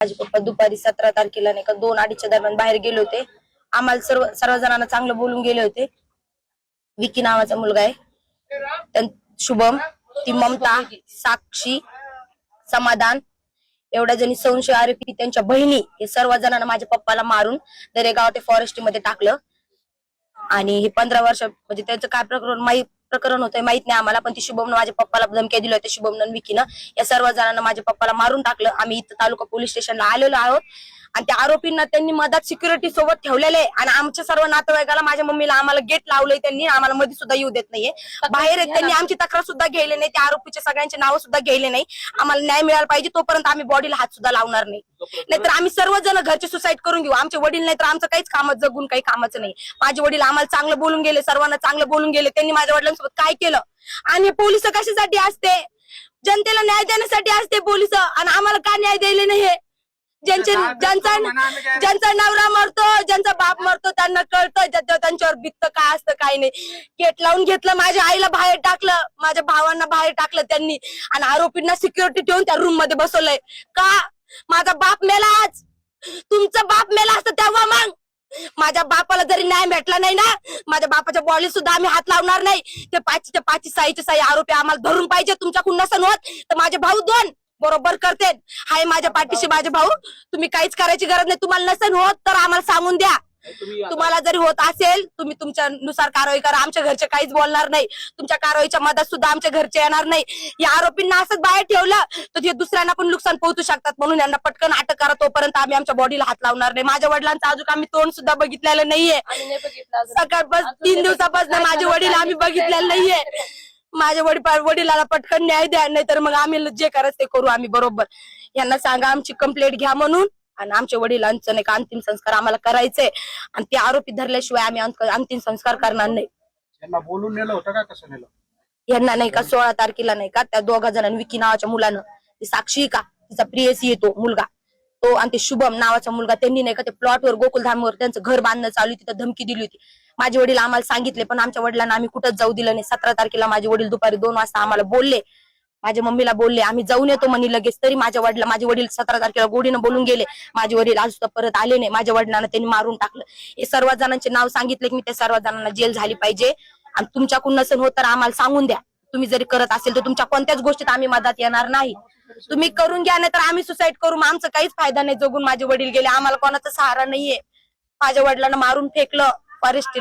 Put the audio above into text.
माझे पप्पा दुपारी 17 तारखेला नाही का 2-2:30च्या दरम्यान बाहेर गेले होते. आम्हाला सर्व जणांना चांगलं बोलून गेले होते. विकी नावाचा मुलगा आहे, शुभम, ती ममता, साक्षी, समाधान एवढ्या जणी संशय आरोपी त्यांच्या बहिणी हे सर्व जणांना माझ्या पप्पाला मारून दरेगाव ते फॉरेस्ट मध्ये टाकलं. आणि हे 15 वर्ष म्हणजे त्यांचं काय प्रकरण होतंय माहित नाही आम्हाला, पण ती शुभमनं माझ्या पप्पाला धमक्या दिल्या होत्या. शुभमनं विकीनं या सर्व जणांना माझ्या पप्पाला मारून टाकलं. आम्ही इथं तालुका पोलीस स्टेशनला आलेलो आहोत आणि त्या आरोपींना त्यांनी मदत सिक्युरिटी सोबत ठेवलेले आहे आणि आमच्या सर्व नातेवाईकाला माझ्या मम्मीला आम्हाला गेट लावलंय त्यांनी, आम्हाला मध्ये सुद्धा येऊ देत नाहीये. बाहेर त्यांनी आमची तक्रार सुद्धा घ्यायला नाही, त्या आरोपीच्या सगळ्यांचे नाव सुद्धा घ्यायले नाही. आम्हाला न्याय मिळाला पाहिजे तोपर्यंत आम्ही बॉडीला हात सुद्धा लावणार नाही. नाहीतर आम्ही सर्वजण घरचे सुसाईड करून घेऊ. आमचे वडील नाही तर आमचं काहीच काम जगून काही कामाचं नाही. माझे वडील आम्हाला चांगलं बोलून गेले, सर्वांना चांगलं बोलून गेले. त्यांनी माझ्या वडिलांसोबत काय केलं? आणि पोलिस कशासाठी असते? जनतेला न्याय देण्यासाठी असते पोलिस. आणि आम्हाला का न्याय द्यायला नाही? ज्यांचा नवरा मरतो, ज्यांचा बाप मरतो त्यांना कळतं त्यांच्यावर बिकतं काय असतं काय नाही. गेट लावून घेतलं, माझ्या आईला बाहेर टाकलं, माझ्या भावांना बाहेर टाकलं त्यांनी आणि आरोपींना सिक्युरिटी ठेवून त्या रूम मध्ये बसवलंय. का? माझा बाप मेला आज, तुमचा बाप मेला असतं तेव्हा मग माझ्या बापाला जरी न्याय भेटला नाही ना, माझ्या बापाच्या बॉडी सुद्धा आम्ही हात लावणार नाही. ते पाचीच्या पाची साईचे साई आरोपी आम्हाला धरून पाहिजे. तुमच्याकडून नसन होत तर माझे भाऊ 2 बरोबर करते. हाय माझ्या पाठीशी माझे भाऊ, तुम्ही काहीच करायची गरज नाही. तुम्हाला नसन होत तर आम्हाला सांगून द्या. तुम्हाला जरी होत असेल तुम्ही तुमच्या नुसार कारवाई करा. आमच्या घरचे काहीच बोलणार नाही. तुमच्या कारवाईच्या मदत सुद्धा आमच्या घरचे येणार नाही. या आरोपींना असंच बाहेर ठेवलं तर ते दुसऱ्यांना पण नुकसान पोहोचू शकतात, म्हणून यांना पटकन अटक करा. तोपर्यंत आम्ही आमच्या बॉडीला हात लावणार नाही. माझ्या वडिलांचं अजून आम्ही तोंड सुद्धा बघितलेलं नाहीये. सकाळपासून 3 दिवसापासून माझे वडील आम्ही बघितलेलं नाहीये. माझ्या वडिलाला पटकन न्याय द्या, नाही तर मग आम्ही जे करायचं ते करू. आम्ही बरोबर यांना सांगा आमची कंप्लेंट घ्या म्हणून, आणि आमच्या वडिलांचं नाही का अंतिम संस्कार आम्हाला करायचंय आणि ते आरोपी धरल्याशिवाय आम्ही अंतिम संस्कार करणार नाही. यांना बोलून नेलं होतं का? कसं नेलं? यांना नाही का 16 तारखेला नाही का त्या 2 जणांनी, विकी नावाच्या मुलानं, ती साक्षी का तिचा प्रियसी येतो मुलगा तो आणि ते शुभम नावाचा मुलगा, त्यांनी नाही का ते प्लॉटवर गोकुलधामवर त्यांचं घर बांधणं चालू, तिथं धमकी दिली होती. माझे वडील आम्हाला सांगितले पण आमच्या वडिलांना आम्ही कुठंच जाऊ दिलं नाही. 17 तारखेला माझे वडील दुपारी 2 वाजता आम्हाला बोलले, माझ्या मम्मीला बोलले आम्ही जाऊन येतो म्हणे लगेच. तरी माझे वडील 17 तारखेला गोडीनं बोलून गेले. माझे वडील आज सुद्धा परत आले नाही. माझ्या वडिलांना त्यांनी मारून टाकलं. हे सर्व जणांचे नाव सांगितले की मी त्या सर्व जणांना जेल झाली पाहिजे. आणि तुमच्याकडून नसेल होत तर आम्हाला सांगून द्या. तुम्ही जरी करत असेल तर तुमच्या कोणत्याच गोष्टीत आम्ही मदत येणार नाही. तुम्ही करून घ्या, नाही तर आम्ही सुसाईड करू. मग आमचं काहीच फायदा नाही. जगून माझे वडील गेले, आम्हाला कोणाचा सहारा नाहीये. माझ्या वडिलांना मारून फेकलं फॉरेस्ट